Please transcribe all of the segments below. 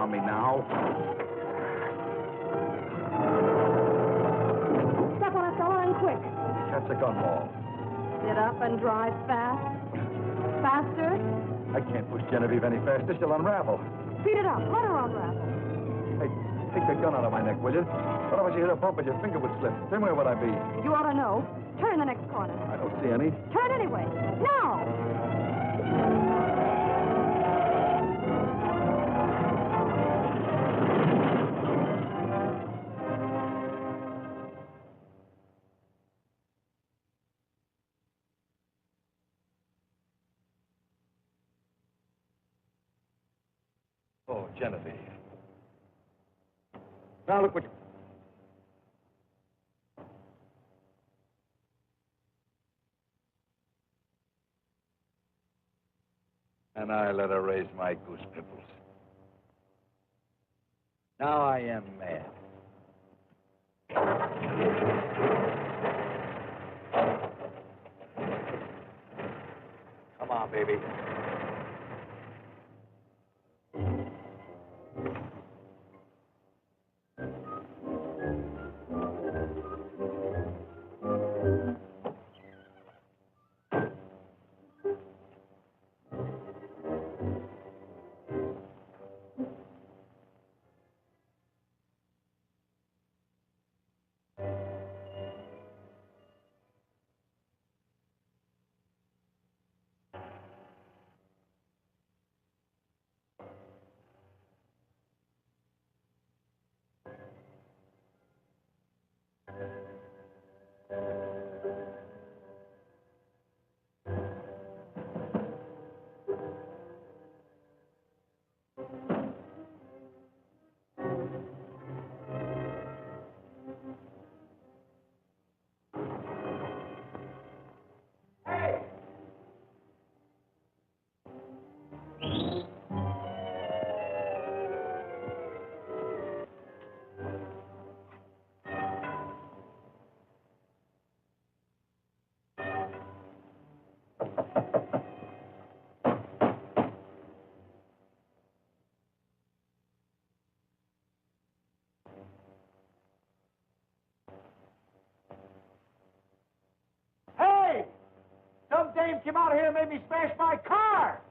on me now. Step on it, fella, and quick. Catch a gun ball. Sit up and drive fast. Faster. I can't push Genevieve any faster. She'll unravel. Speed it up. Let her unravel. Hey, take the gun out of my neck, will you? What if you hit a bump and your finger would slip? Then where would I be? You ought to know. Turn the next corner. I don't see any. Turn anyway. Now! Oh, Genevieve. Now look what you... And I let her raise my goose pimples. Now I am mad. Come on, baby. Some dame came out here and made me smash my car.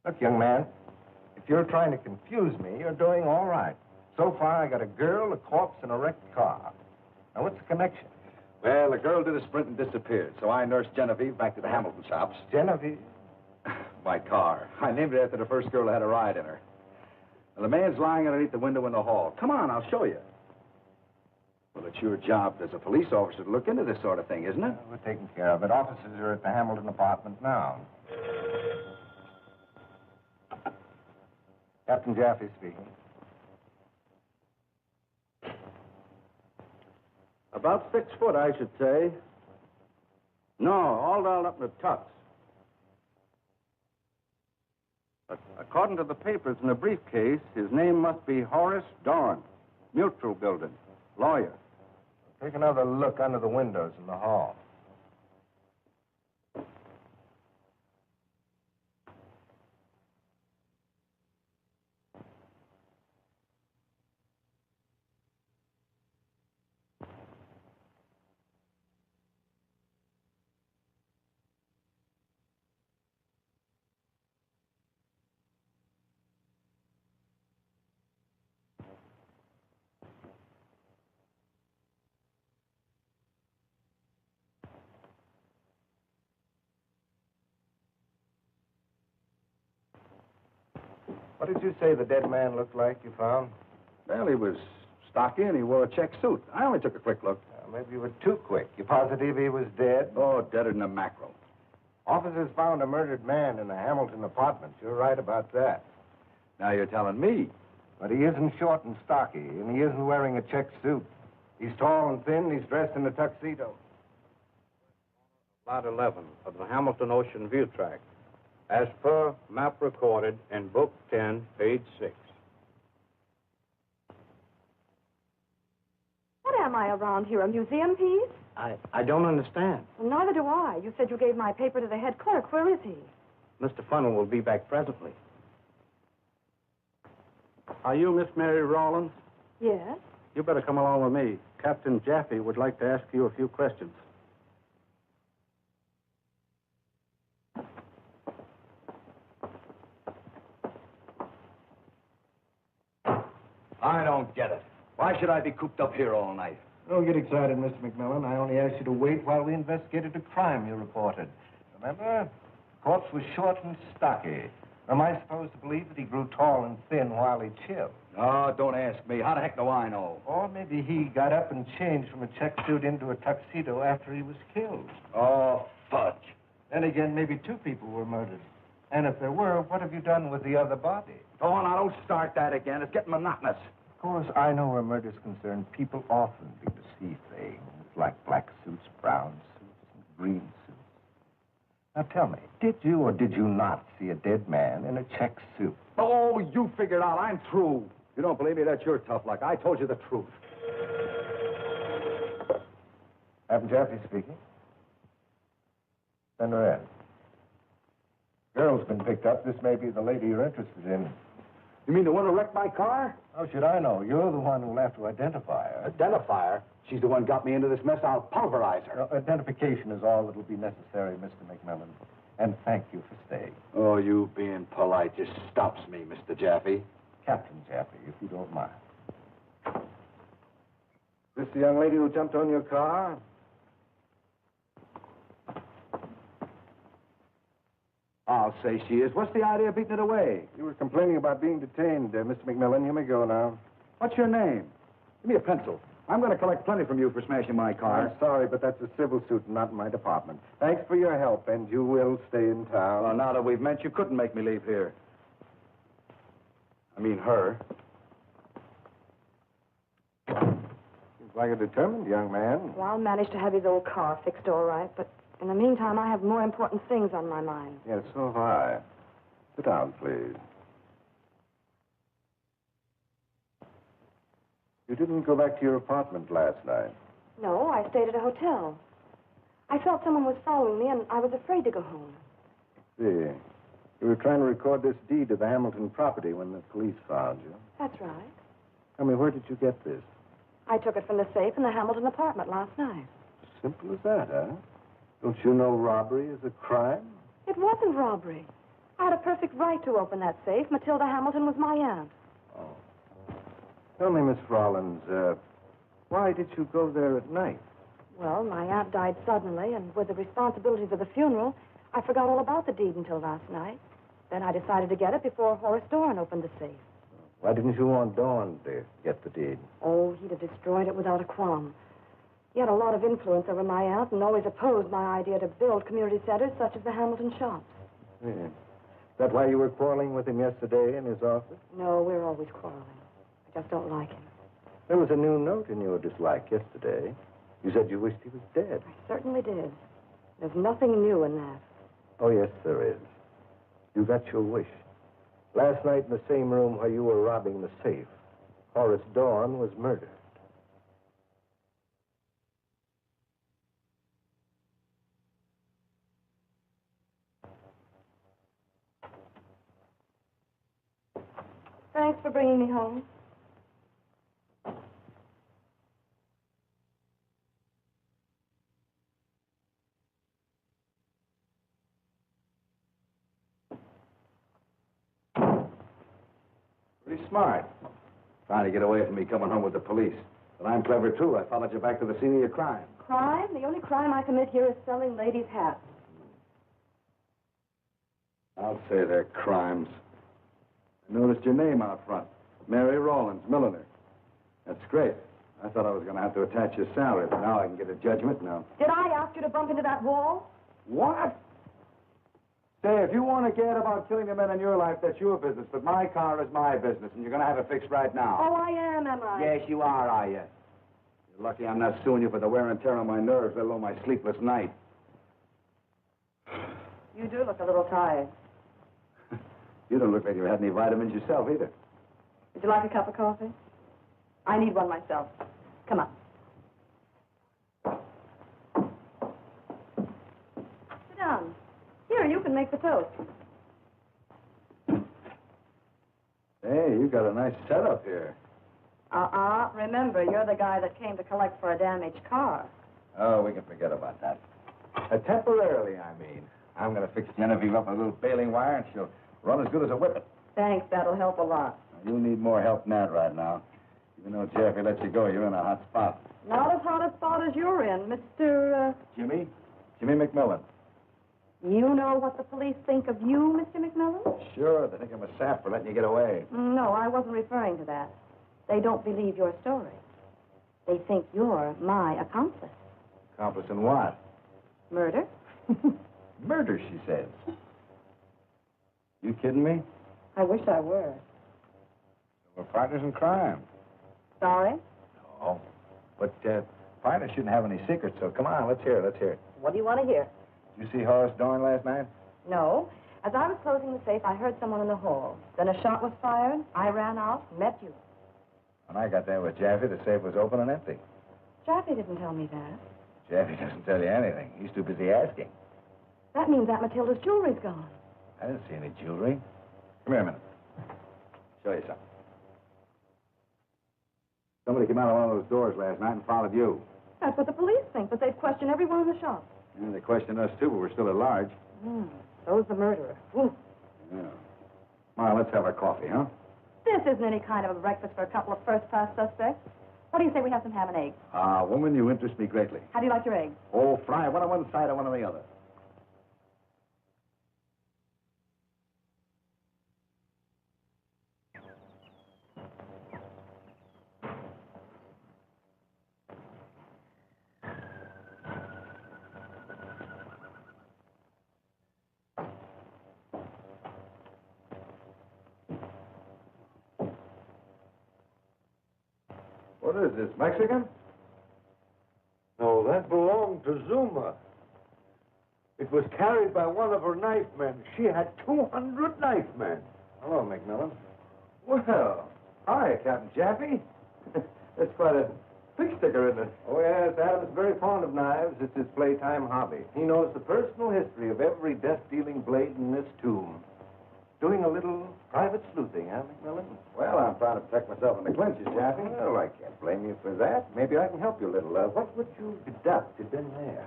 Look, young man, if you're trying to confuse me, you're doing all right. So far, I got a girl, a corpse, and a wrecked car. Now, what's the connection? Well, the girl did a sprint and disappeared, so I nursed Genevieve back to the Hamilton shops. Genevieve? My car. I named it after the first girl that had a ride in her. Well, the man's lying underneath the window in the hall. Come on, I'll show you. Well, it's your job as a police officer to look into this sort of thing, isn't it? We're taking care of it. Officers are at the Hamilton apartment now. Captain Jaffe speaking. About 6 foot, I should say. No, all dolled up in the tucks. But according to the papers in the briefcase, his name must be Horace Dorn, Mutual Building, lawyer. Take another look under the windows in the hall. What did you say the dead man looked like you found? Well, he was stocky and he wore a check suit. I only took a quick look. Maybe you were too quick. You positive he was dead? Oh, deader than a mackerel. Officers found a murdered man in the Hamilton apartment. You're right about that. Now you're telling me. But he isn't short and stocky, and he isn't wearing a check suit. He's tall and thin. He's dressed in a tuxedo. Lot 11 of the Hamilton Ocean View tract. as per map recorded in Book 10, page 6. What am I around here, a museum piece? I don't understand. Well, neither do I. You said you gave my paper to the head clerk. Where is he? Mr. Funnel will be back presently. Are you Miss Mary Rawlins? Yes. You better come along with me. Captain Jaffe would like to ask you a few questions. I don't get it. Why should I be cooped up here all night? Don't get excited, Mr. McMillan. I only asked you to wait while we investigated a crime you reported. Remember? The corpse was short and stocky. Am I supposed to believe that he grew tall and thin while he chilled? Oh, don't ask me. How the heck do I know? Or maybe he got up and changed from a check suit into a tuxedo after he was killed. Oh, fudge. Then again, maybe two people were murdered. And if there were, what have you done with the other body? Oh, now don't start that again. It's getting monotonous. Of course, I know where murder's concerned. People often begin to see things like black suits, brown suits, and green suits. Now tell me, did you or did you not see a dead man in a check suit? Oh, you figured out. I'm through. You don't believe me? That's your tough luck. I told you the truth. Captain Jaffe speaking. Send her in. Girl's been picked up. This may be the lady you're interested in. You mean the one who wrecked my car? How should I know? You're the one who'll have to identify her. Identify her? She's the one got me into this mess. I'll pulverize her. Identification is all that'll be necessary, Mr. McMillan. And thank you for staying. Oh, you being polite just stops me, Mr. Jaffe. Captain Jaffe, if you don't mind. This the young lady who jumped on your car? I'll say she is. What's the idea of beating it away? You were complaining about being detained, Mr. McMillan. You may go now. What's your name? Give me a pencil. I'm going to collect plenty from you for smashing my car. I'm sorry, but that's a civil suit and not in my department. Thanks for your help, and you will stay in town. Well, now that we've met, you couldn't make me leave here. I mean her. Seems like a determined young man. Well, I'll manage to have his old car fixed all right, but in the meantime, I have more important things on my mind. Yes, so have I. Sit down, please. You didn't go back to your apartment last night. No, I stayed at a hotel. I felt someone was following me, and I was afraid to go home. See, you were trying to record this deed to the Hamilton property when the police found you. That's right. Tell me, where did you get this? I took it from the safe in the Hamilton apartment last night. Simple as that, huh? Don't you know robbery is a crime? It wasn't robbery. I had a perfect right to open that safe. Matilda Hamilton was my aunt. Oh. Tell me, Miss Rollins, why did you go there at night? Well, my aunt died suddenly, and with the responsibilities of the funeral, I forgot all about the deed until last night. Then I decided to get it before Horace Dorn opened the safe. Why didn't you want Dawn to get the deed? Oh, he'd have destroyed it without a qualm. He had a lot of influence over my aunt and always opposed my idea to build community centers such as the Hamilton shops. Yeah. Is that why you were quarreling with him yesterday in his office? No, we're always quarreling. I just don't like him. There was a new note in your dislike yesterday. You said you wished he was dead. I certainly did. There's nothing new in that. Oh, yes, there is. You got your wish. Last night in the same room where you were robbing the safe, Horace Dorn was murdered. Thanks for bringing me home. Pretty smart. Trying to get away from me coming home with the police. But I'm clever, too. I followed you back to the scene of your crime. Crime? The only crime I commit here is selling ladies' hats. I'll say they're crimes. I noticed your name out front. Mary Rawlins, milliner. That's great. I thought I was going to have to attach your salary, but now I can get a judgment now. Did I ask you to bump into that wall? What? Say, if you want to get about killing the men in your life, that's your business. But my car is my business, and you're going to have it fixed right now. Oh, I am I? Yes, you are you? You're lucky I'm not suing you for the wear and tear on my nerves, let alone my sleepless night. You do look a little tired. You don't look like you had any vitamins yourself either. Would you like a cup of coffee? I need one myself. Come on. Sit down. Here, you can make the toast. Hey, you got a nice setup here. Remember, you're the guy that came to collect for a damaged car. Oh, we can forget about that. Temporarily, I mean. I'm going to fix Genevieve up with a little baling wire, and she'll run as good as a whippet. Thanks, that'll help a lot. You need more help than that right now. Even though Jeffy lets you go, you're in a hot spot. Not as hot a spot as you're in, Mr. Jimmy? Jimmy McMillan. You know what the police think of you, Mr. McMillan? Sure, they think I'm a sap for letting you get away. No, I wasn't referring to that. They don't believe your story. They think you're my accomplice. Accomplice in what? Murder? Murder, she says. You kidding me? I wish I were. We're partners in crime. Sorry? No. But partners shouldn't have any secrets, so come on, let's hear it, let's hear it. What do you want to hear? Did you see Horace Dorn last night? No. As I was closing the safe, I heard someone in the hall. Then a shot was fired. I ran out, met you. When I got there with Jaffe, the safe was open and empty. Jaffe didn't tell me that. Jaffe doesn't tell you anything. He's too busy asking. That means Aunt Matilda's jewelry's gone. I didn't see any jewelry. Come here a minute. Show you something. Somebody came out of one of those doors last night and followed you. That's what the police think, but they've questioned everyone in the shop. Yeah, they questioned us, too, but we're still at large. So's the murderer. Ooh. Yeah. Come on, let's have our coffee, huh? This isn't any kind of a breakfast for a couple of first-class suspects. What do you say we have some ham and eggs? Woman, you interest me greatly. How do you like your eggs? Oh, fry, one on one side and one on the other. What is this, Mexican? No, that belonged to Zuma. It was carried by one of her knife men. She had 200 knife men. Hello, McMillan. Well, hi, Captain Jaffe. That's quite a big sticker, isn't it? Oh, yes, Adam's very fond of knives. It's his playtime hobby. He knows the personal history of every death-dealing blade in this tomb. Doing a little private sleuthing, huh, McMillan? Well, I'm trying to protect myself in the clinches, Jaffe. Well, I can't blame you for that. Maybe I can help you a little. What would you deduct had been there?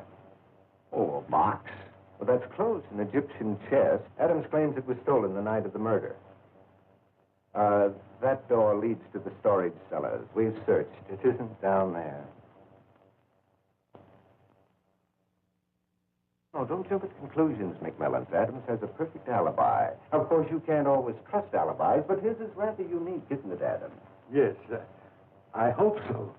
Oh, a box. Well, that's close, an Egyptian chest. Adams claims it was stolen the night of the murder. That door leads to the storage cellars. We've searched. It isn't down there. Oh, don't jump at conclusions, McMillan. Adams has a perfect alibi. Of course, you can't always trust alibis, but his is rather unique, isn't it, Adams? Yes, I hope so.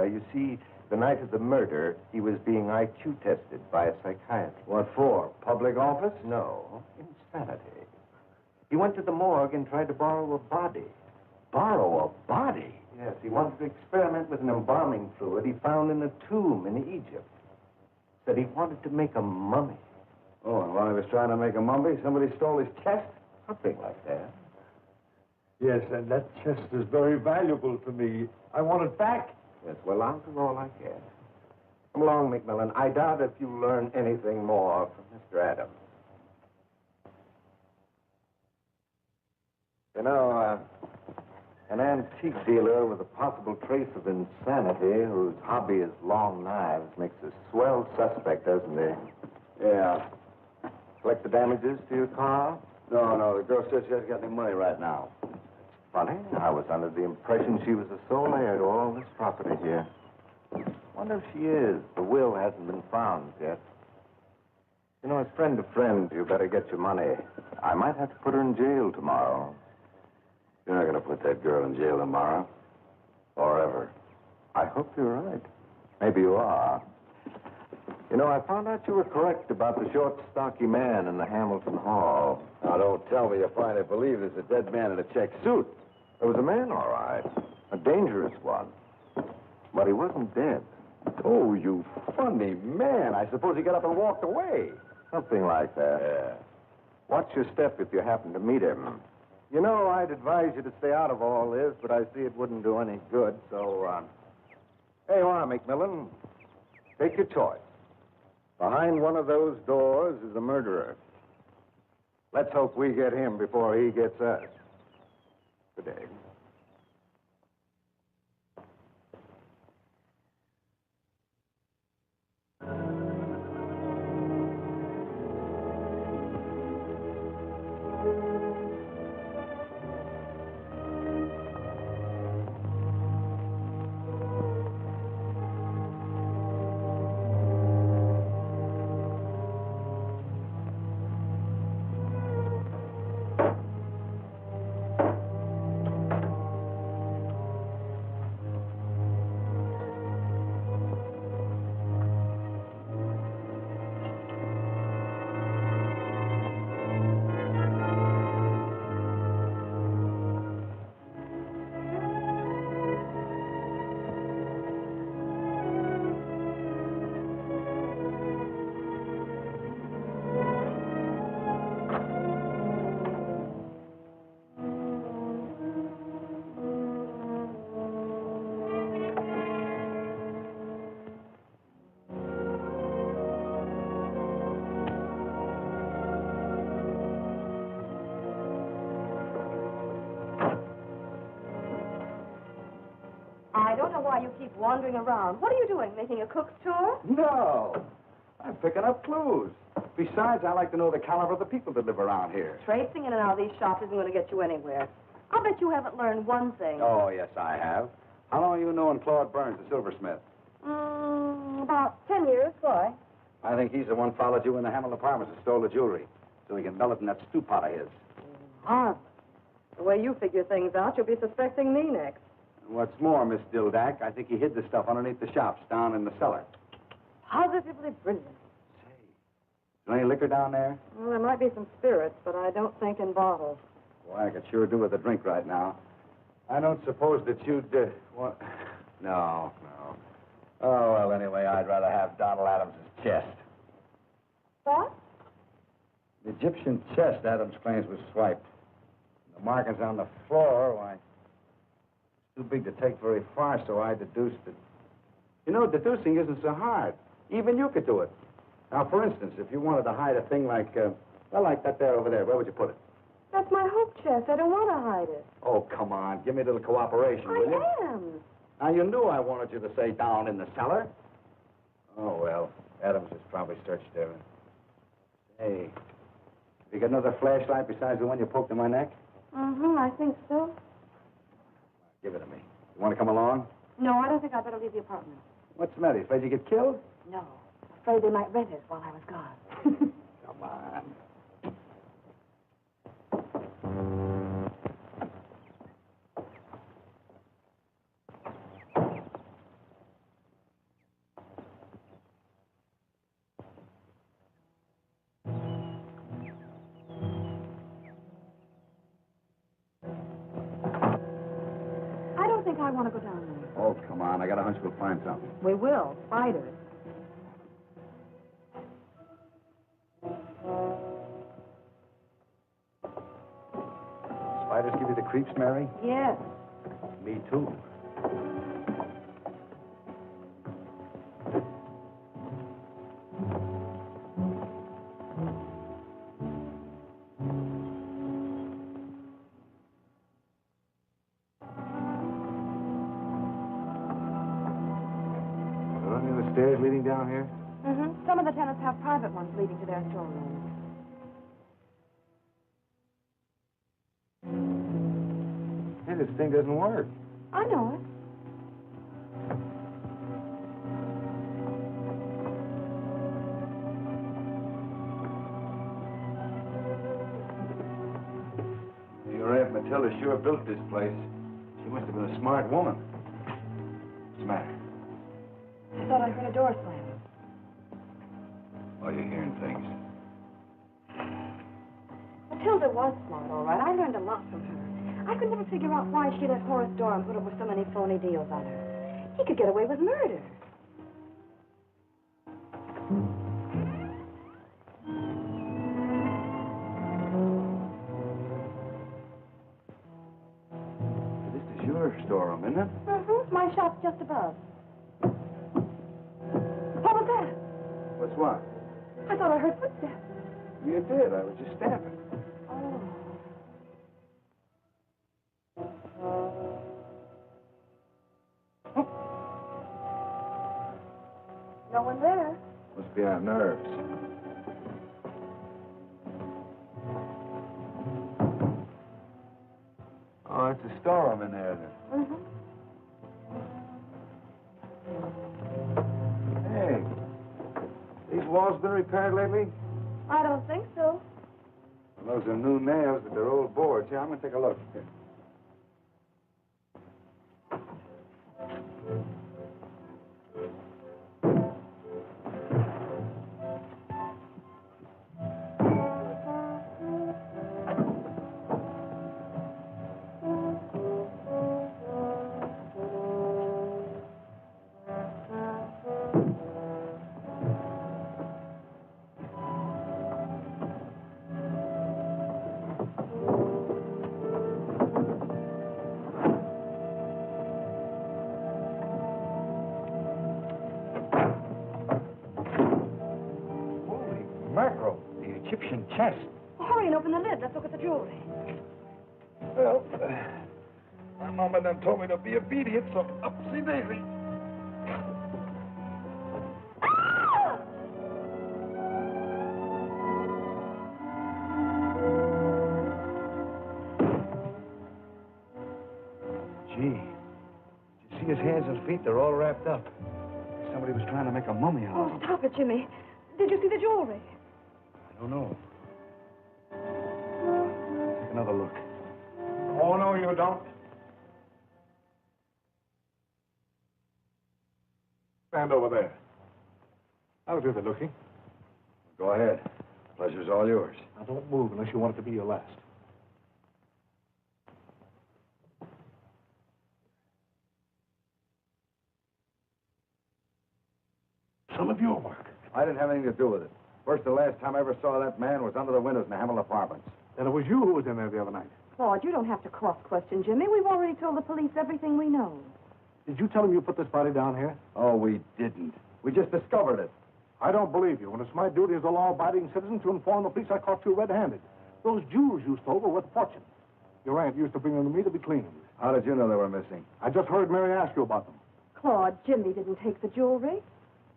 You see, the night of the murder, he was being IQ tested by a psychiatrist. What for? Public office? No, insanity. He went to the morgue and tried to borrow a body. Borrow a body? Yes, he wanted to experiment with an embalming fluid he found in a tomb in Egypt. Said he wanted to make a mummy. Oh, and while he was trying to make a mummy, somebody stole his chest? Something like that. Yes, and that chest is very valuable to me. I want it back. Yes, well, I'll do all I can. Come along, McMillan. I doubt if you learn anything more from Mr. Adams. You know, an antique dealer with a possible trace of insanity whose hobby is long knives makes a swell suspect, doesn't he? Yeah. Collect the damages to your car? No, the girl says she hasn't got any money right now. Funny. I was under the impression she was the sole heir to all this property here. Wonder if she is. The will hasn't been found yet. You know, as friend to friend, you better get your money. I might have to put her in jail tomorrow. You're not going to put that girl in jail tomorrow. Or ever. I hope you're right. Maybe you are. You know, I found out you were correct about the short, stocky man in the Hamilton Hall. Now, don't tell me you finally believe there's a dead man in a check suit. There was a man, all right. A dangerous one. But he wasn't dead. Oh, you funny man. I suppose he got up and walked away. Something like that. Yeah. What's your step if you happen to meet him? You know, I'd advise you to stay out of all this, but I see it wouldn't do any good, so, Here you are, McMillan. Take your choice. Behind one of those doors is a murderer. Let's hope we get him before he gets us. Good day. I don't know why you keep wandering around. What are you doing, making a cook's tour? No. I'm picking up clues. Besides, I like to know the caliber of the people that live around here. Traipsing in and out of these shops isn't going to get you anywhere. I'll bet you haven't learned one thing. Oh, yes, I have. How long have you known Claude Burns, the silversmith? About 10 years. Why? I think he's the one followed you in the Hamill Apartments and stole the jewelry, so he can melt it in that stew pot of his. Hardly. The way you figure things out, you'll be suspecting me next. And what's more, Miss Dildak, I think he hid the stuff underneath the shops, down in the cellar. Positively brilliant. Say, is there any liquor down there? Well, there might be some spirits, but I don't think in bottles. Boy, I could sure do with a drink right now. I don't suppose that you'd, want... No. Oh, well, anyway, I'd rather have Donald Adams' chest. What? The Egyptian chest, Adams claims, was swiped. The markings on the floor, why, it's too big to take very far, so I deduced it. You know, deducing isn't so hard. Even you could do it. Now, for instance, if you wanted to hide a thing like, like that there over there, where would you put it? That's my hope chest. I don't want to hide it. Oh, come on. Give me a little cooperation, will you? I am. Now, you knew I wanted you to say down in the cellar. Oh, well, Adams has probably searched there. Hey, you got another flashlight besides the one you poked in my neck? I think so. Give it to me. You want to come along? No, I don't think I'd better leave the apartment. What's the matter? You afraid you get killed? No. Afraid they might rent it while I was gone. Come on. I want to go down there. Oh, come on. I got a hunch we'll find something. We will. Spiders. Spiders give you the creeps, Mary? Yes. Me, too. Stairs leading down here? Some of the tenants have private ones leading to their storerooms. Hey, this thing doesn't work. I know it. Your Aunt Matilda sure built this place. She must have been a smart woman. What's the matter? I thought I heard a door slam. Oh, you're hearing things. Matilda was smart, all right. I learned a lot from her. I could never figure out why she let Horace Doran put over so many phony deals on her. He could get away with murder. storeroom, isn't it? Mm-hmm. My shop's just above. What was that? What's what? I thought I heard footsteps. You did. I was just stamping. Oh. No one there. Must be on nerves. Oh, it's a storeroom in there, then. Mm-hmm. Hey, these walls been repaired lately? I don't think so. Well, those are new nails, but they're old boards. Yeah, I'm gonna take a look. Here. Mackerel, the Egyptian chest. Well, hurry and open the lid. Let's look at the jewelry. Well, my mama done told me to be obedient, so upsy daisy. Gee, did you see his hands and feet? They're all wrapped up. Somebody was trying to make a mummy out of Oh, him. stop it, Jimmy. Did you see the jewelry? I don't know. Take another look. Oh, no, you don't. Stand over there. I'll do the looking. Go ahead. Pleasure's all yours. Now, don't move unless you want it to be your last. Some of your work. I didn't have anything to do with it. First and last time I ever saw that man was under the windows in the Hamilton Apartments. Then it was you who was in there the other night. Claude, you don't have to cross-question Jimmy. We've already told the police everything we know. Did you tell him you put this body down here? Oh, we didn't. We just discovered it. I don't believe you. When it's my duty as a law-abiding citizen to inform the police I caught you red-handed. Those jewels you stole were worth a fortune. Your aunt used to bring them to me to be cleaned. How did you know they were missing? I just heard Mary ask you about them. Claude, Jimmy didn't take the jewelry.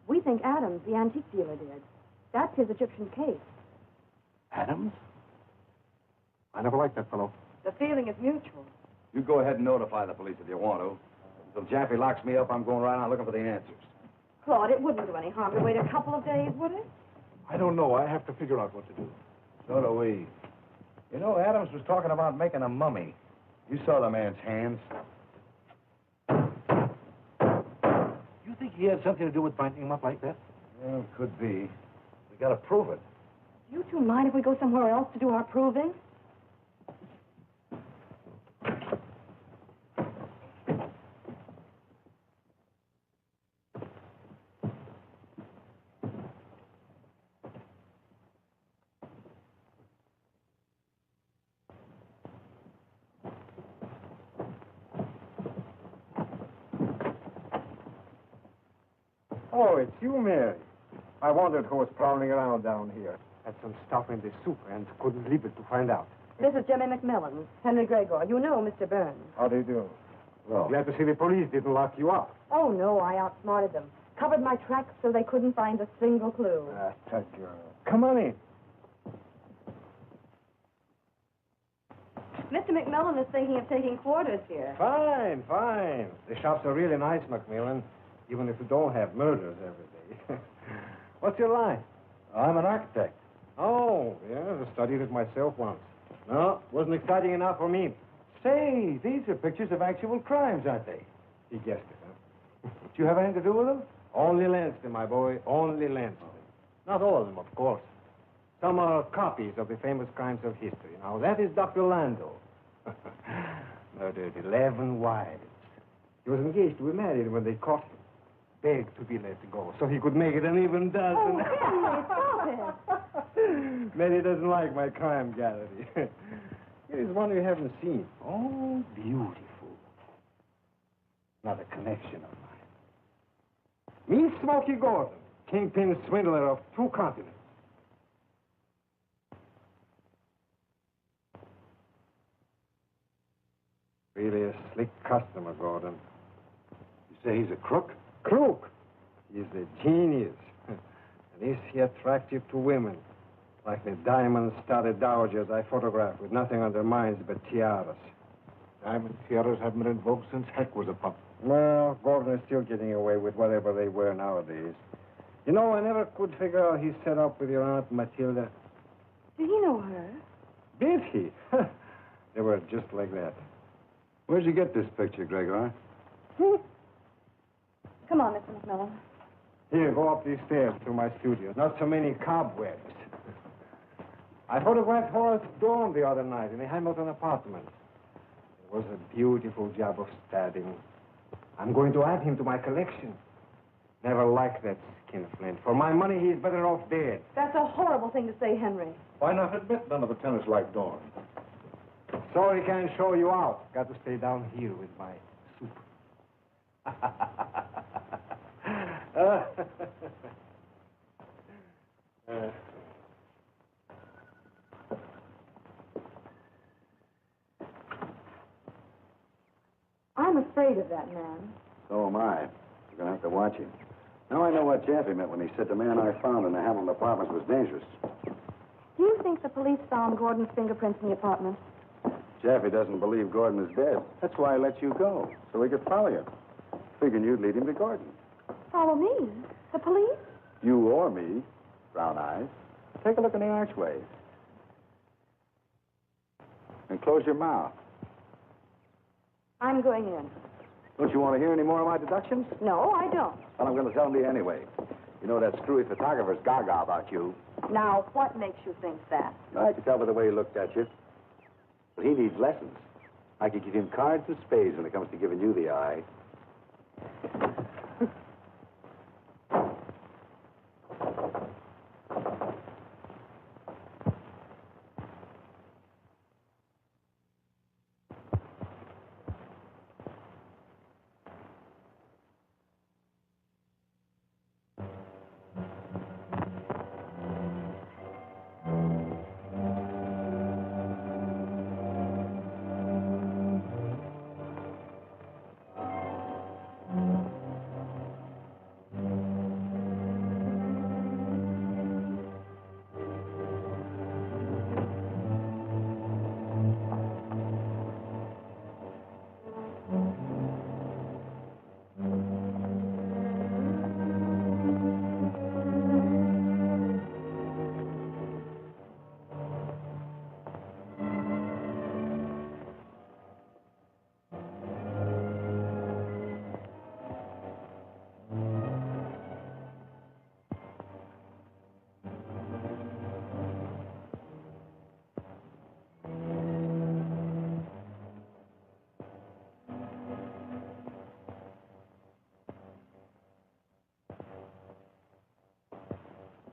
We think Adams, the antique dealer, did. That's his Egyptian case. Adams? I never liked that fellow. The feeling is mutual. You go ahead and notify the police if you want to. Until Jaffe locks me up, I'm going right on looking for the answers. Claude, it wouldn't do any harm to wait a couple of days, would it? I don't know. I have to figure out what to do. So do we. You know, Adams was talking about making a mummy. You saw the man's hands. You think he had something to do with binding him up like that? Well, could be. We got to prove it. Do you two mind if we go somewhere else to do our proving? Oh, it's you, Mary. I wondered who was prowling around down here. Had some stuff in the soup and couldn't leave it to find out. This is Jimmy McMillan, Henry Gregor. You know Mr. Burns. How do you do? Well, Glad to see the police didn't lock you up. Oh, no, I outsmarted them. Covered my tracks so they couldn't find a single clue. That girl. Come on in. Mr. McMillan is thinking of taking quarters here. Fine, fine. The shops are really nice, Macmillan, even if you don't have murders every day. What's your line? I'm an architect. Oh, yeah, I studied it myself once. No, wasn't exciting enough for me. Say, these are pictures of actual crimes, aren't they? He guessed it, huh? Do you have anything to do with them? Only Lanston, my boy, only Lanston. Not all of them, of course. Some are copies of the famous crimes of history. Now, that is Dr. Lando. Murdered 11 wives. He was engaged to be married when they caught him. Begged to be let go so he could make it an even dozen. Oh, Henry, stop it. Mary doesn't like my crime gallery. Here is one you haven't seen. Oh, beautiful. Another connection of mine. Me, Smokey Gordon, kingpin swindler of 2 continents. Really a slick customer, Gordon. You say he's a crook? Crook. He's a genius. And is he attractive to women? Like the diamond-studded dowagers I photograph with nothing on their minds but tiaras. Diamond tiaras haven't been in vogue since Heck was a pup. Well, Gordon is still getting away with whatever they wear nowadays. You know, I never could figure out his setup with your Aunt Matilda. Did he know her? Did he? They were just like that. Where'd you get this picture, Gregor? Come on, Mr. McMillan. Here, go up these stairs to my studio. Not so many cobwebs. I photographed Horace Dorn the other night in the Hamilton apartment. It was a beautiful job of stabbing. I'm going to add him to my collection. Never liked that skinflint. For my money, he's better off dead. That's a horrible thing to say, Henry. Why not admit none of the tenants like Dawn? Sorry, can't show you out. Got to stay down here with my soup. I'm afraid of that man. So am I. You're going to have to watch him. Now I know what Jaffe meant when he said the man I found in the Hamilton apartments was dangerous. Do you think the police found Gordon's fingerprints in the apartment? Jaffe doesn't believe Gordon is dead. That's why I let you go, so he could follow you. Figuring you'd lead him to Gordon. Follow me? The police? You or me, brown eyes. Take a look in the archway. And close your mouth. I'm going in. Don't you want to hear any more of my deductions? No, I don't. Well, I'm going to tell them to you anyway. You know that screwy photographer's gaga about you. Now, what makes you think that? I could tell by the way he looked at you. But he needs lessons. I could give him cards and spades when it comes to giving you the eye.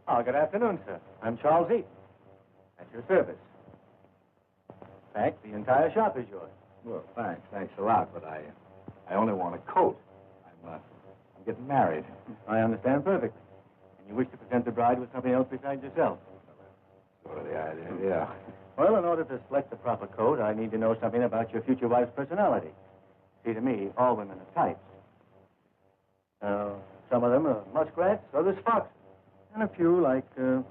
Oh, good afternoon, sir. I'm Charles Eaton. At your service. In fact, the entire shop is yours. Well, thanks. Thanks a lot, but I only want a coat. I'm getting married. I understand perfectly. And you wish to present the bride with something else besides yourself. Sort of the idea, yeah. Well, in order to select the proper coat, I need to know something about your future wife's personality. See, to me, all women are types. Some of them are muskrats, others foxes. And a few like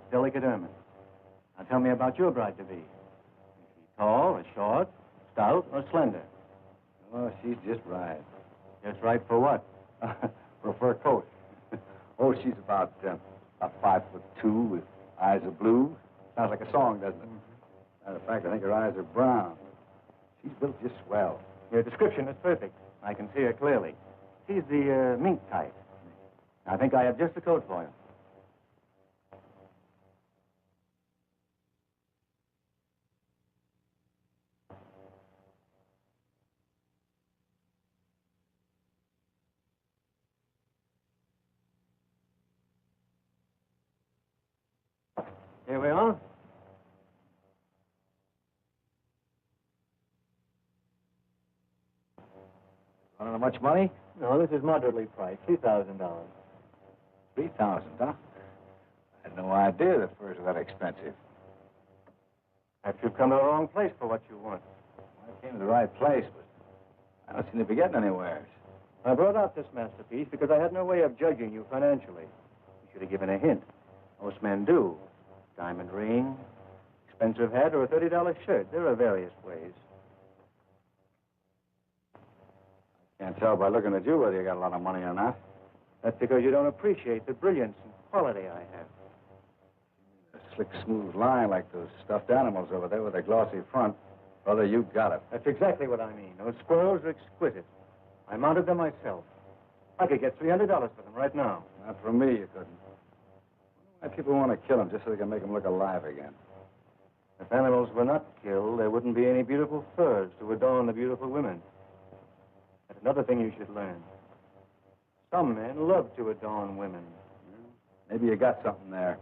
delicate ermine. Now tell me about your bride-to-be. Is she tall or short, stout or slender? Oh, she's just right. Just right for what? For a fur coat. Oh, she's about 5'2" with eyes of blue. Sounds like a song, doesn't it? Matter of fact, I think her eyes are brown. She's built just swell. Your description is perfect. I can see her clearly. She's the mink type. I think I have just the coat for you. Here we are. Want to know much money? No, this is moderately priced. $2,000. 3,000, huh? I had no idea the furs were that expensive. Perhaps you've come to the wrong place for what you want. I came to the right place, but I don't seem to be getting anywhere. I brought out this masterpiece because I had no way of judging you financially. You should have given a hint. Most men do. Diamond ring, expensive hat, or a $30 shirt. There are various ways. Can't tell by looking at you whether you got a lot of money or not. That's because you don't appreciate the brilliance and quality I have. A slick, smooth line like those stuffed animals over there with a glossy front. Brother, you got it. That's exactly what I mean. Those squirrels are exquisite. I mounted them myself. I could get $300 for them right now. Not from me, you couldn't. Why people want to kill them just so they can make them look alive again? If animals were not killed, there wouldn't be any beautiful furs to adorn the beautiful women. That's another thing you should learn. Some men love to adorn women. Maybe you got something there.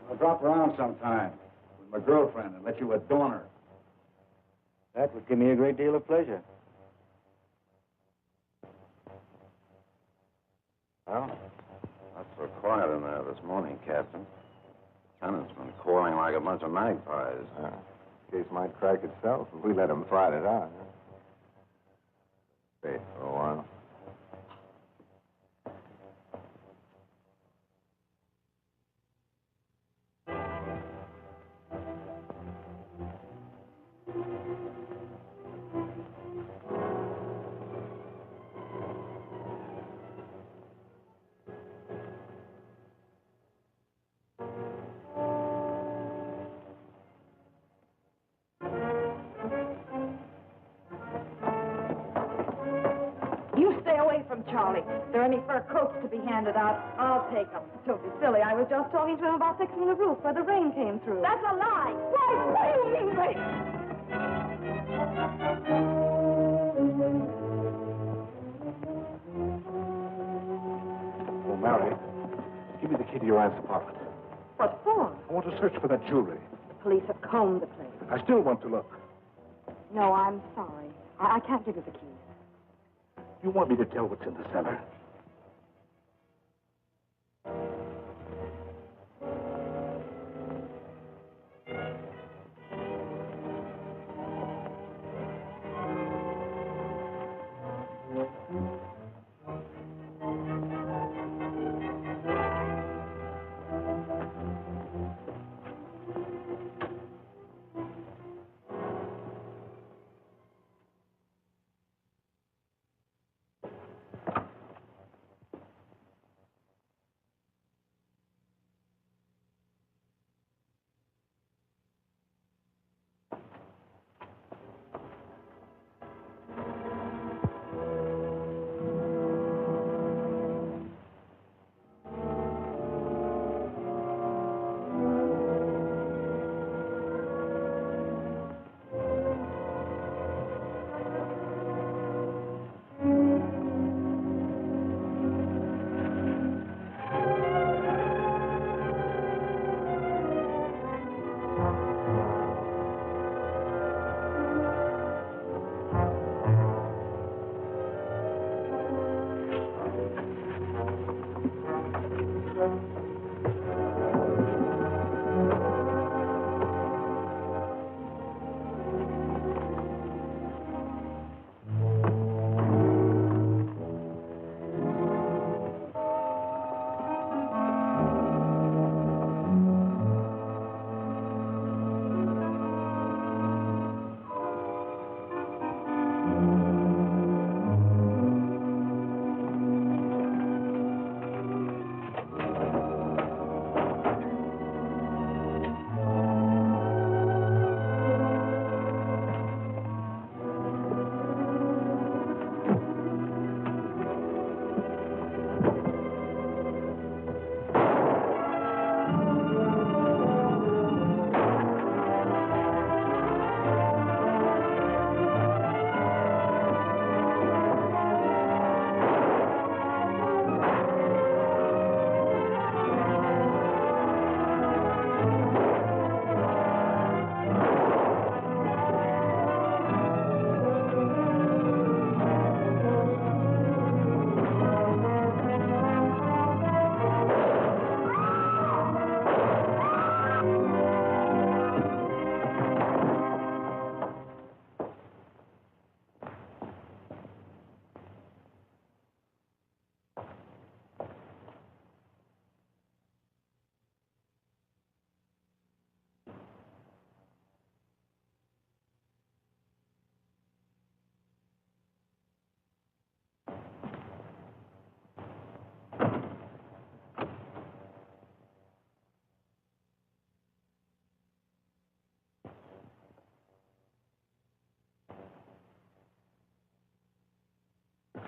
I'll drop around sometime with my girlfriend and let you adorn her. That would give me a great deal of pleasure. Well, not so quiet in there this morning, Captain. Tenant's been quarreling like a bunch of magpies. Case might crack itself if we let him fight it out. Wait for a while. You stay away from Charlie. If there are any fur coats to be handed out, I'll take them. Don't be silly. I was just talking to him about fixing the roof where the rain came through. That's a lie. What do you mean, Grace? Oh, Mary, give me the key to your aunt's apartment. What for? I want to search for that jewelry. The police have combed the place. I still want to look. No, I'm sorry. I can't give you the keys. You want me to tell what's in the cellar?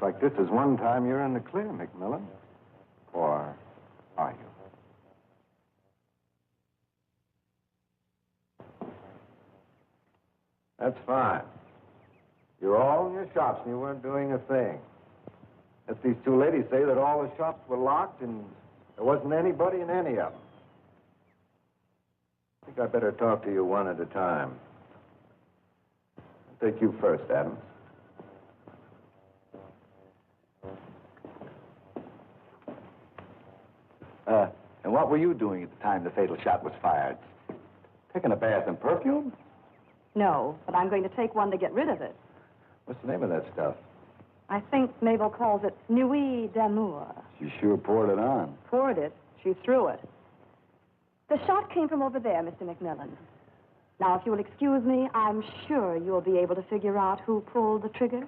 like this is one time you're in the clear, McMillan. Or are you? That's fine. You're all in your shops and you weren't doing a thing. Let these two ladies say that all the shops were locked and there wasn't anybody in any of them. I think I better talk to you one at a time. I'll take you first, Adams. And what were you doing at the time the fatal shot was fired? Taking a bath in perfume? No, but I'm going to take one to get rid of it. What's the name of that stuff? I think Mabel calls it Nuit d'amour. She sure poured it on. Poured it. She threw it. The shot came from over there, Mr. McMillan. Now, if you will excuse me, I'm sure you'll be able to figure out who pulled the trigger.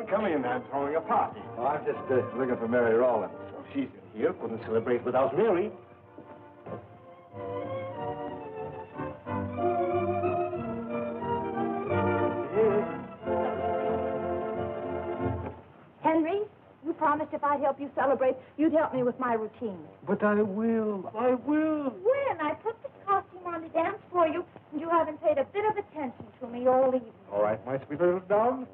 Come in, I'm throwing a party. Oh, I'm just looking for Mary Rowland. So she's in here, couldn't celebrate without Mary. Henry, you promised if I'd help you celebrate, you'd help me with my routine. But I will. When? I put this costume on to dance for you, and you haven't paid a bit of attention to me all evening. All right, my sweet little dove.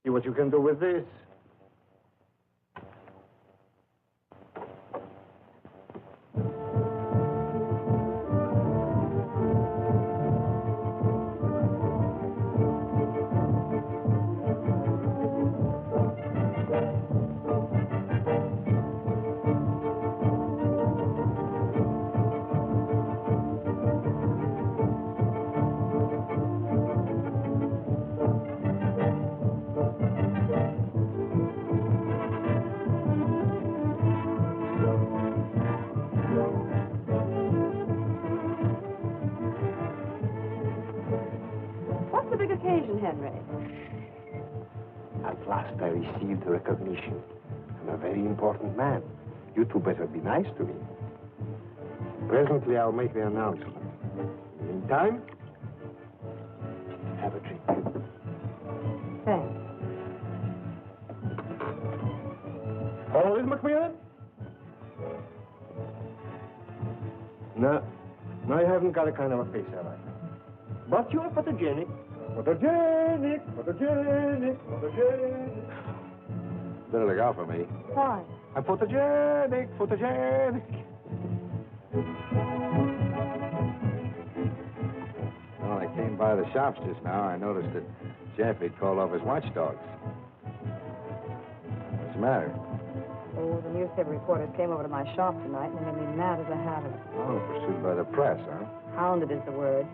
See what you can do with this. Henry. At last I received recognition. I'm a very important man. You two better be nice to me. Presently, I'll make the announcement. In the meantime, have a drink. Thanks. How old is McMillan? No, I haven't got a kind of a face I like. But you're photogenic. Photogenic. Better look out for me. Why? I'm photogenic. When I came by the shops just now, I noticed that Jeff had called off his watchdogs. What's the matter? Oh, the newspaper reporters came over to my shop tonight, and they made me mad as a hatter. Oh, pursued by the press, huh? Hounded is the word.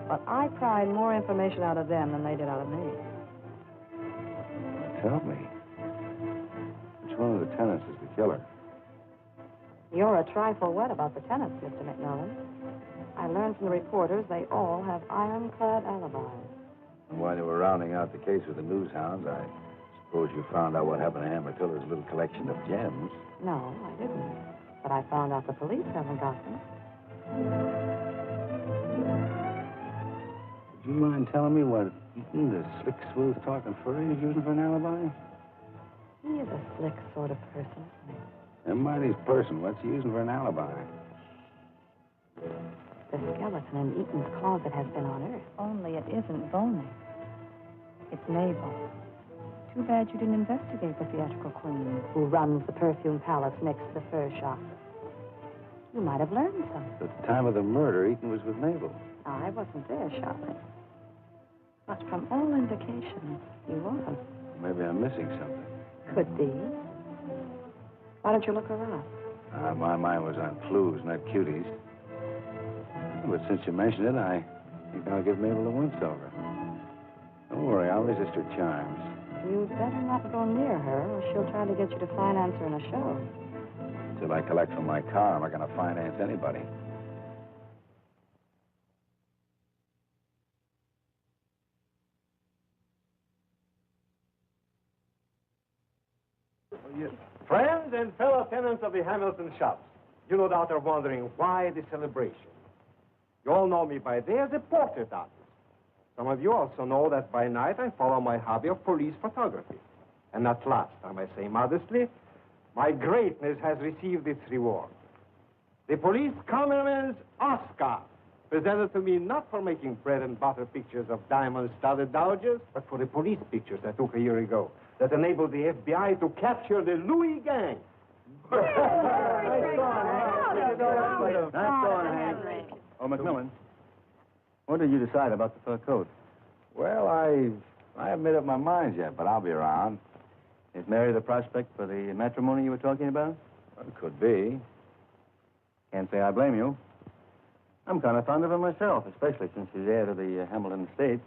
But I pried more information out of them than they did out of me. Tell me. Which one of the tenants is the killer? You're a trifle wet about the tenants, Mr. McMillan. I learned from the reporters they all have ironclad alibis. And while you were rounding out the case with the news hounds, I suppose you found out what happened to Hammer Tiller's little collection of gems. No, I didn't. But I found out the police haven't got them. Would you mind telling me what Eaton, the slick, smooth talking furry, is using for an alibi? He is a slick sort of person, isn't he? Never mind his person. What's he using for an alibi? The skeleton in Eaton's closet has been unearthed. Only it isn't bony. It's Mabel. Too bad you didn't investigate the theatrical queen who runs the perfume palace next to the fur shop. You might have learned something. At the time of the murder, Eaton was with Mabel. I wasn't there shopping. But from all indications, he wasn't. Maybe I'm missing something. Could be. Why don't you look her up? My mind was on clues, not cuties. But since you mentioned it, I think I'll give Mabel a once-over. Don't worry, I'll resist her charms. You'd better not go near her, or she'll try to get you to finance her in a show. Till I collect from my car, I'm not going to finance anybody. Friends and fellow tenants of the Hamilton shops, you no doubt are wondering why the celebration. You all know me by day as a portrait artist. Some of you also know that by night I follow my hobby of police photography. And at last, I may say modestly, my greatness has received its reward. The police cameraman's Oscar, presented to me not for making bread and butter pictures of diamond-studded dowagers, but for the police pictures I took a year ago that enabled the FBI to capture the Louis gang. Nice going, Hank. Oh, McMillan, what did you decide about the fur coat? Well, I haven't made up my mind yet, but I'll be around. Is Mary the prospect for the matrimony you were talking about? Well, it could be. Can't say I blame you. I'm kind of fond of her myself, especially since she's heir to the Hamilton estate.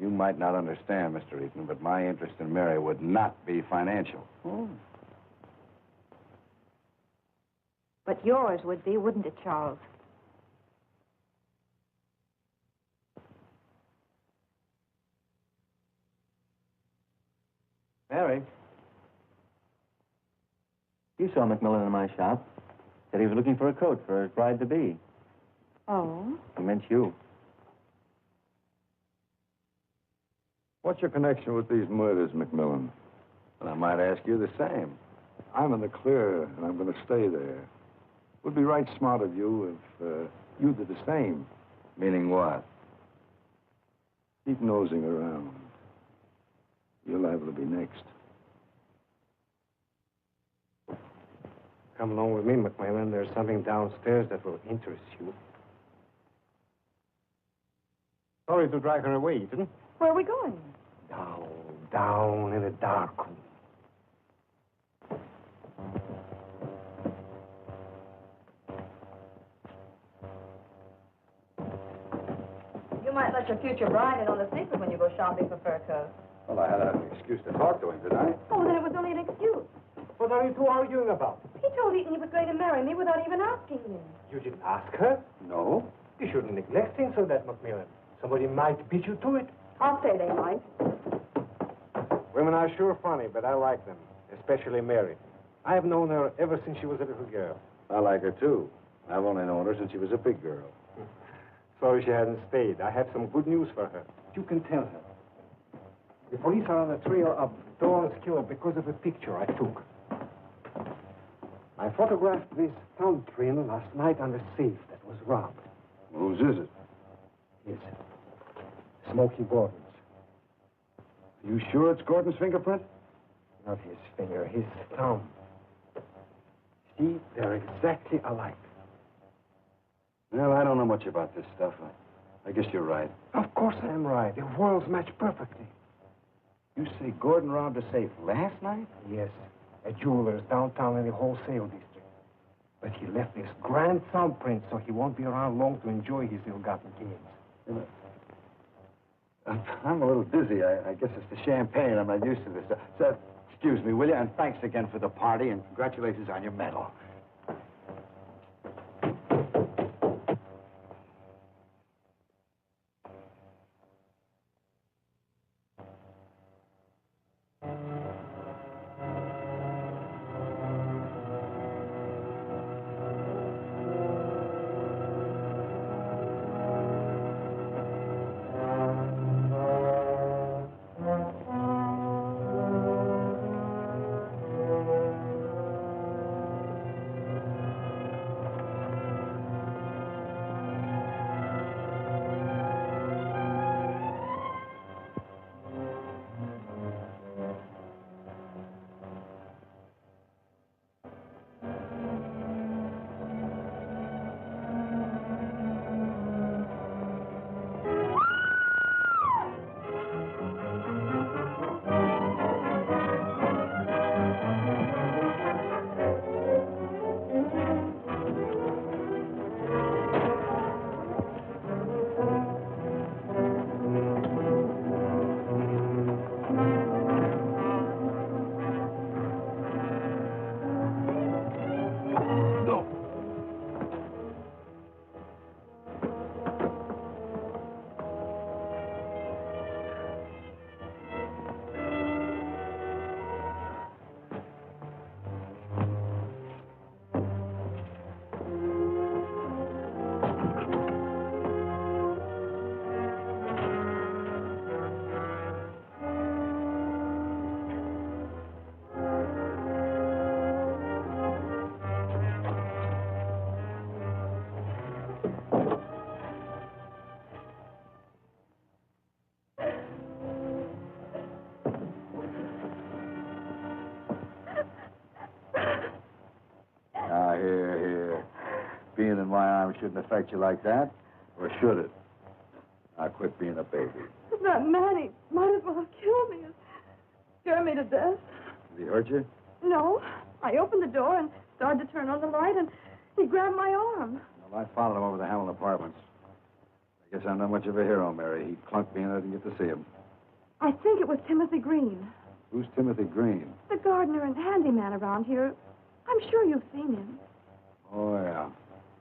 You might not understand, Mr. Eaton, but my interest in Mary would not be financial. Oh. But yours would be, wouldn't it, Charles? Mary, you saw McMillan in my shop. Said he was looking for a coat for his bride-to-be. Oh? He meant you. What's your connection with these murders, McMillan? And I might ask you the same. I'm in the clear, and I'm going to stay there. Would be right smart of you if you did the same. Meaning what? Keep nosing around. You're liable to be next. Come along with me, McMillan. There's something downstairs that will interest you. Sorry to drag her away, Ethan. Where are we going? Down in the dark room. You might let your future bride in on the secret when you go shopping for fur coats. Well, I had an excuse to talk to him, didn't I? Oh, then it was only an excuse. What are you two arguing about? He told Eaton he was going to marry me without even asking him. You didn't ask her? No. You shouldn't neglect things like that, McMillan. Somebody might beat you to it. I'll say they might. Women are sure funny, but I like them, especially Mary. I have known her ever since she was a little girl. I like her, too. I've only known her since she was a big girl. Sorry she hadn't stayed. I have some good news for her. You can tell her. The police are on the trail of Dawn's killer because of a picture I took. I photographed this thumbprint last night on the safe that was robbed. Whose is it? His. Smokey Gordon's. You sure it's Gordon's fingerprint? Not his finger, his thumb. See, they're exactly alike. Well, I don't know much about this stuff. I guess you're right. Of course I'm right. The worlds match perfectly. You say Gordon robbed a safe last night? Yes, a jeweler's downtown in the wholesale district. But he left this grand thumbprint so he won't be around long to enjoy his ill-gotten gains. I'm a little dizzy. I guess it's the champagne. I'm not used to this. So, excuse me, will you? And thanks again for the party, and congratulations on your medal. No. Here. Being in my arms shouldn't affect you like that. Or should it? Now quit being a baby. That man, he might as well have killed me. Scared me to death. Did he hurt you? No. I opened the door and started to turn on the light, and he grabbed my arm. Well, I followed him over the Hamlin Apartments. I guess I'm not much of a hero, Mary. He clunked me and I didn't get to see him. I think it was Timothy Green. Who's Timothy Green? The gardener and handyman around here. I'm sure you've seen him. Oh, yeah.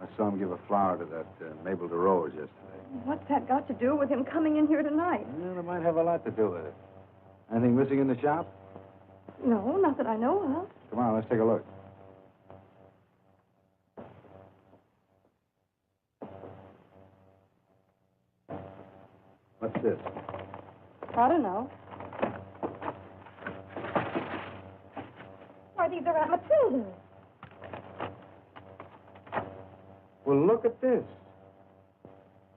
I saw him give a flower to that Mabel DeRose yesterday. What's that got to do with him coming in here tonight? Well, it might have a lot to do with it. Anything missing in the shop? No, not that I know of. Come on, let's take a look. What's this? I don't know. Why, these are Aunt Matilda's. Well, look at this.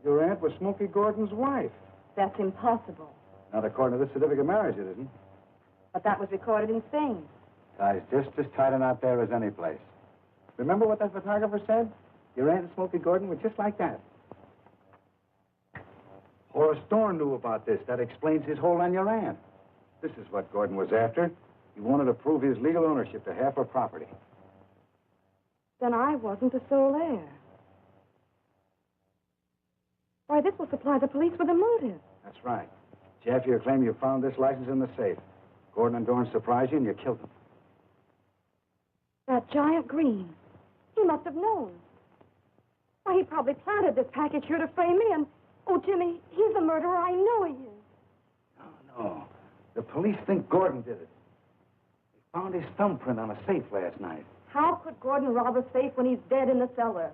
Your aunt was Smokey Gordon's wife. That's impossible. Not according to this certificate of marriage, it isn't. But that was recorded in Spain. Ties just as tight and out there as any place. Remember what that photographer said? Your aunt and Smokey Gordon were just like that. Horace Dorn knew about this. That explains his hold on your aunt. This is what Gordon was after. He wanted to prove his legal ownership to half her property. Then I wasn't the sole heir. Why, this will supply the police with a motive. That's right. Jaffier claimed you found this license in the safe. Gordon and Dorn surprised you and you killed them. That giant Green. He must have known. Why, he probably planted this package here to frame me and... Oh, Jimmy, he's the murderer. I know he is. No. The police think Gordon did it. They found his thumbprint on a safe last night. How could Gordon rob a safe when he's dead in the cellar?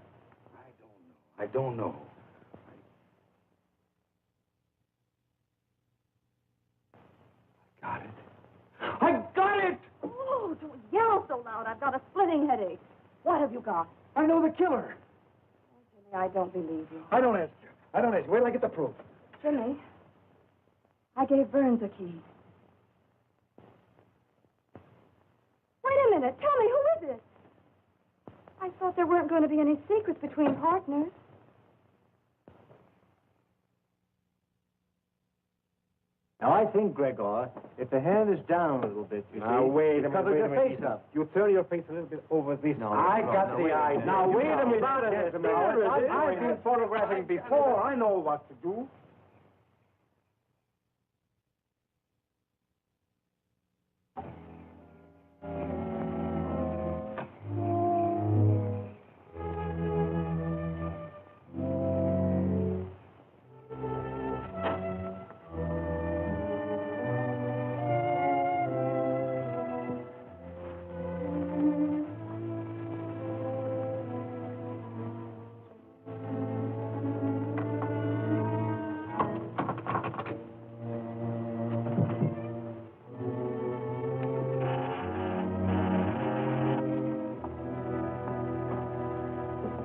I don't know. I got it! Oh, don't yell so loud. I've got a splitting headache. What have you got? I know the killer. Jimmy, I don't believe you. I don't ask you. Wait till I get the proof. Jimmy, I gave Burns a key. Wait a minute. Tell me, who is it? I thought there weren't going to be any secrets between partners. Now, I think, Gregor, if the hand is down a little bit, you Now, see... wait a minute, cover wait a your minute. face up. You turn your face a little bit over this. No, I no, got no, the wait a idea. minute. Now, wait a No, minute. no, Gentlemen. no, I've been photographing before. I know what to do.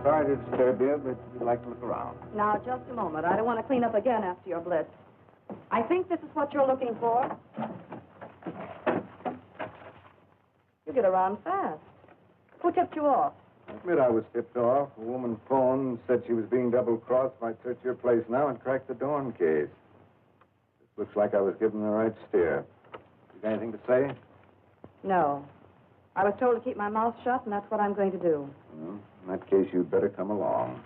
Sorry to disturb you, but we'd like to look around. Now, just a moment. I don't want to clean up again after your blitz. I think this is what you're looking for. You get around fast. Who tipped you off? I admit I was tipped off. A woman phoned, said she was being double-crossed. Might search your place now and crack the Dorn case. This looks like I was given the right steer. You got anything to say? No. I was told to keep my mouth shut, and that's what I'm going to do. Well, in that case, you'd better come along.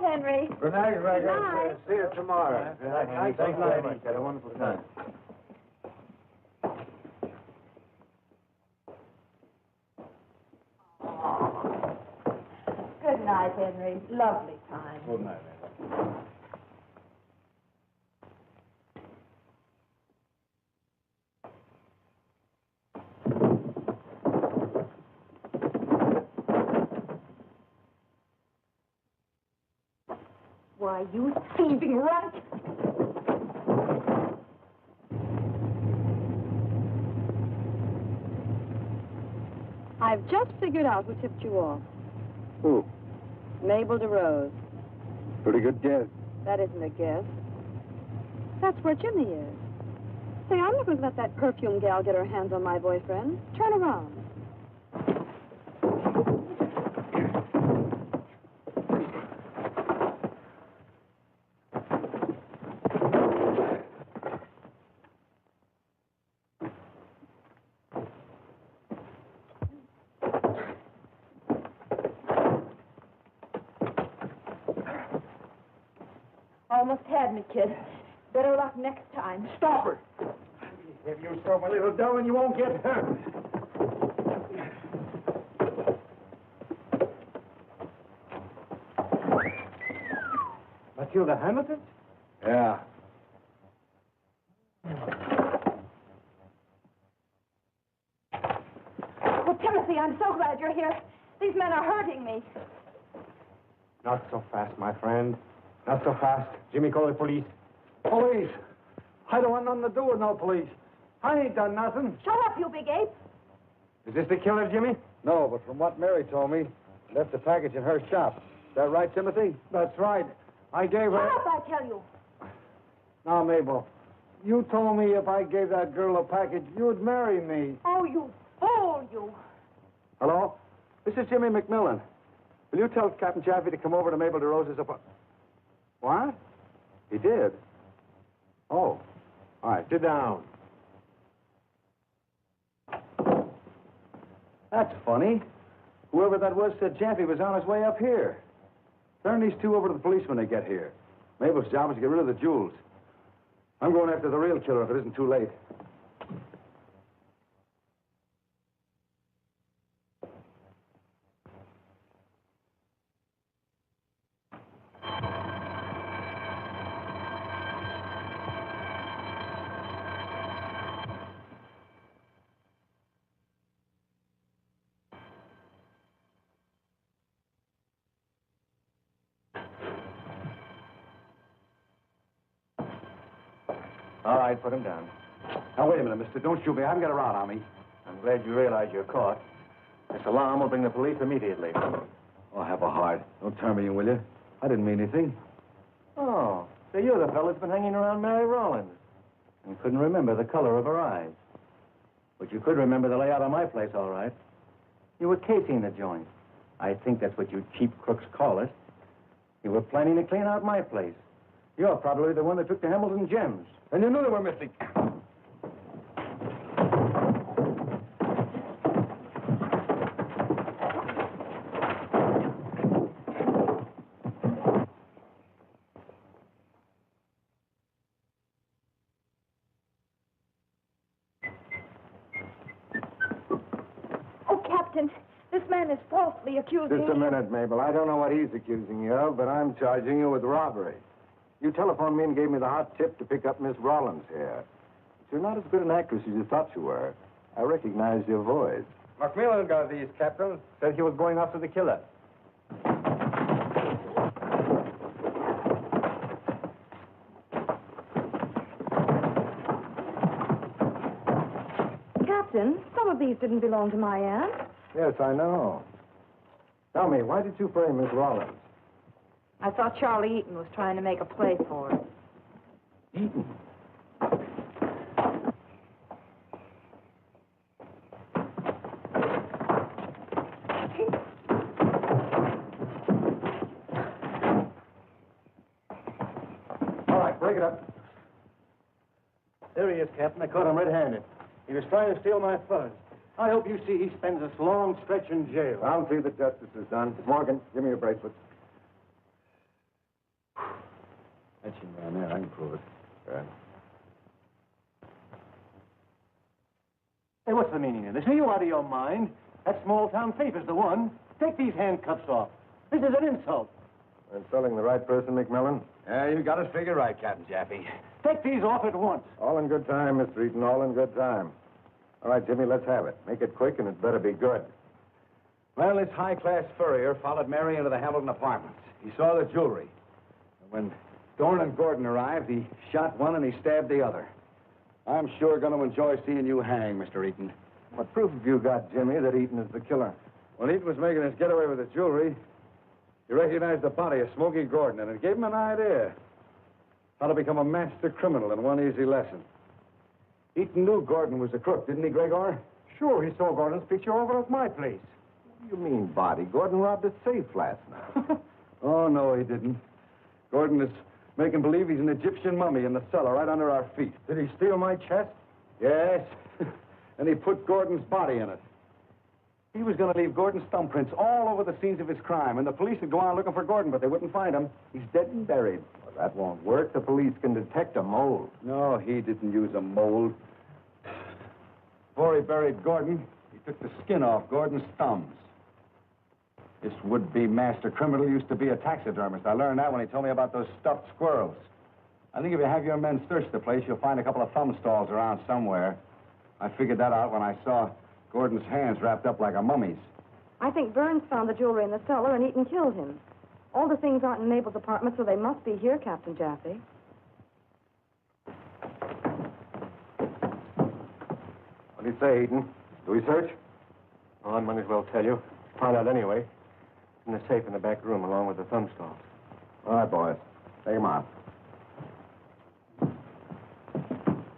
Henry. Good night, Rebecca. Good night. See you tomorrow. Good night, Henry. Thanks very much. Had a wonderful time. Good night, Henry. Lovely time. Good night, Rebecca. Why, you thieving runt! I've just figured out who tipped you off. Who? Mabel DeRose. Pretty good guess. That isn't a guess. That's where Jimmy is. Say, I'm not going to let that perfume gal get her hands on my boyfriend. Turn around. Almost had me, kid. Better luck next time. Stop her! If you stop my little darling, you won't get hurt. Matilda Hamilton? Yeah. Oh, Timothy, I'm so glad you're here. These men are hurting me. Not so fast, my friend. Not so fast. Jimmy, call the police. Police! I don't want nothing to do with no police. I ain't done nothing. Shut up, you big ape. Is this the killer, Jimmy? No, but from what Mary told me, left the package in her shop. Is that right, Timothy? That's right. I gave her... Shut up, I tell you. Now, Mabel, you told me if I gave that girl a package, you'd marry me. Oh, you fool, you. Hello? This is Jimmy McMillan. Will you tell Captain Chaffee to come over to Mabel DeRose's apartment? What? He did? Oh. All right, Sit down. That's funny. Whoever that was said Chaffee was on his way up here. Turn these two over to the police when they get here. Mabel's job is to get rid of the jewels. I'm going after the real killer if it isn't too late. All right, put him down. Now, wait a minute, mister. Don't shoot me. I haven't got a round on me. I'm glad you realize you're caught. This alarm will bring the police immediately. Oh, have a heart. Don't turn me in, will you? I didn't mean anything. Oh, so you're the fellow that's been hanging around Mary Rollins and couldn't remember the color of her eyes. But you could remember the layout of my place, all right. You were casing the joint. I think that's what you cheap crooks call it. You were planning to clean out my place. You're probably the one that took the Hamilton gems. And you knew they were missing. Oh, Captain, this man is falsely accusing Just a me. minute, Mabel. I don't know what he's accusing you of, but I'm charging you with robbery. You telephoned me and gave me the hot tip to pick up Miss Rollins here. But you're not as good an actress as you thought you were. I recognize your voice. McMillan got these, Captain. Said he was going after the killer. Captain, some of these didn't belong to my aunt. Yes, I know. Tell me, why did you frame Miss Rollins? I thought Charlie Eaton was trying to make a play for her. Eaton. All right, break it up. There he is, Captain. I caught him red-handed. He was trying to steal my fuzz. I hope you see he spends this long stretch in jail. I'll see that justice is done. Morgan, give me your bracelets. Etching man there, I can prove it. Good. Hey, what's the meaning of this? Are you out of your mind? That small-town thief is the one. Take these handcuffs off. This is an insult. Insulting the right person, McMillan? Yeah, you got us figured right, Captain Jaffe. Take these off at once. All in good time, Mr. Eaton, all in good time. All right, Jimmy, let's have it. Make it quick, and it better be good. Well, this high-class furrier followed Mary into the Hamilton apartments. He saw the jewelry. And when Thorne and Gordon arrived, he shot one and he stabbed the other. I'm sure going to enjoy seeing you hang, Mr. Eaton. What proof have you got, Jimmy, that Eaton is the killer? When Eaton was making his getaway with the jewelry, he recognized the body of Smokey Gordon, and it gave him an idea how to become a master criminal in one easy lesson. Eaton knew Gordon was a crook, didn't he, Gregor? Sure, he saw Gordon's picture over at my place. What do you mean, body? Gordon robbed a safe last night. Oh, no, he didn't. Gordon is making believe he's an Egyptian mummy in the cellar right under our feet. Did he steal my chest? Yes. And he put Gordon's body in it. He was going to leave Gordon's thumbprints all over the scenes of his crime, and the police would go on looking for Gordon, but they wouldn't find him. He's dead and buried. Well, that won't work. The police can detect a mold. No, he didn't use a mold. Before he buried Gordon, he took the skin off Gordon's thumbs. This would-be master criminal used to be a taxidermist. I learned that when he told me about those stuffed squirrels. I think if you have your men search the place, you'll find a couple of thumb stalls around somewhere. I figured that out when I saw Gordon's hands wrapped up like a mummy's. I think Burns found the jewelry in the cellar and Eaton killed him. All the things aren't in Mabel's apartment, so they must be here, Captain Jaffe. What do you say, Eaton? Do we search? Oh, I might as well tell you. Found out anyway. In the safe in the back room, along with the thumb stalls. All right, boys. Take him out.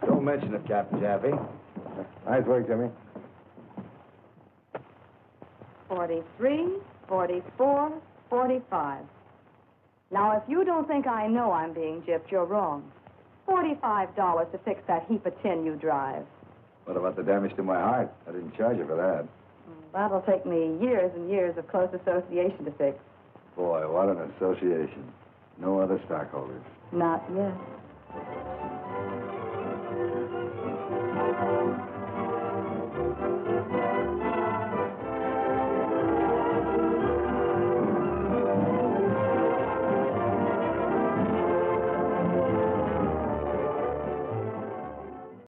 Don't mention it, Captain Jaffe. Nice work, Jimmy. 43, 44, 45. Now, if you don't think I know I'm being gypped, you're wrong. $45 to fix that heap of tin you drive. What about the damage to my heart? I didn't charge you for that. That'll take me years and years of close association to fix. Boy, what an association. No other stockholders. Not yet.